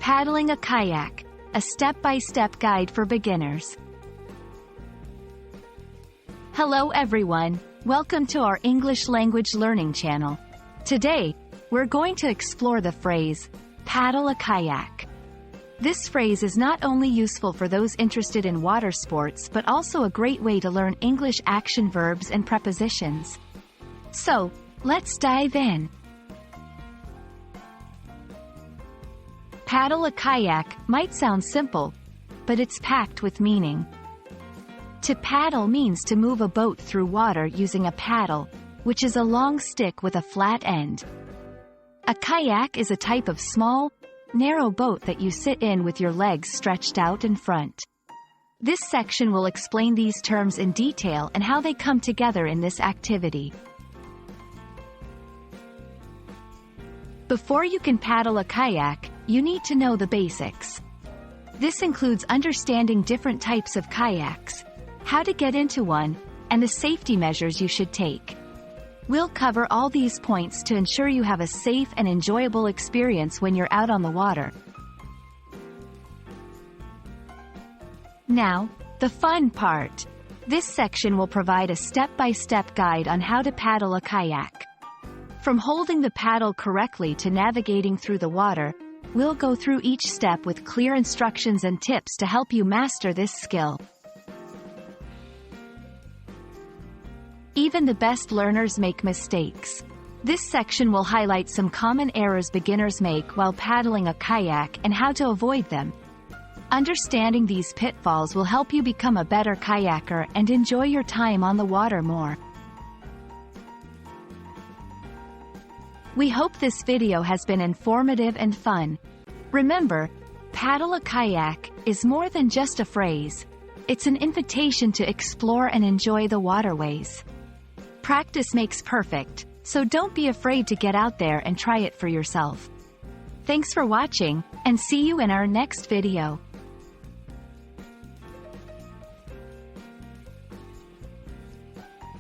Paddling a kayak, a step-by-step guide for beginners. Hello everyone, welcome to our English language learning channel. Today, we're going to explore the phrase, paddle a kayak. This phrase is not only useful for those interested in water sports but also a great way to learn English action verbs and prepositions. So, let's dive in. Paddle a kayak might sound simple, but it's packed with meaning. To paddle means to move a boat through water using a paddle, which is a long stick with a flat end. A kayak is a type of small, narrow boat that you sit in with your legs stretched out in front. This section will explain these terms in detail and how they come together in this activity. Before you can paddle a kayak, you need to know the basics. This includes understanding different types of kayaks, how to get into one, and the safety measures you should take. We'll cover all these points to ensure you have a safe and enjoyable experience when you're out on the water. Now, the fun part. This section will provide a step-by-step guide on how to paddle a kayak. From holding the paddle correctly to navigating through the water, we'll go through each step with clear instructions and tips to help you master this skill. Even the best learners make mistakes. This section will highlight some common errors beginners make while paddling a kayak and how to avoid them. Understanding these pitfalls will help you become a better kayaker and enjoy your time on the water more. We hope this video has been informative and fun. Remember, paddle a kayak is more than just a phrase. It's an invitation to explore and enjoy the waterways. Practice makes perfect, so don't be afraid to get out there and try it for yourself. Thanks for watching, and see you in our next video.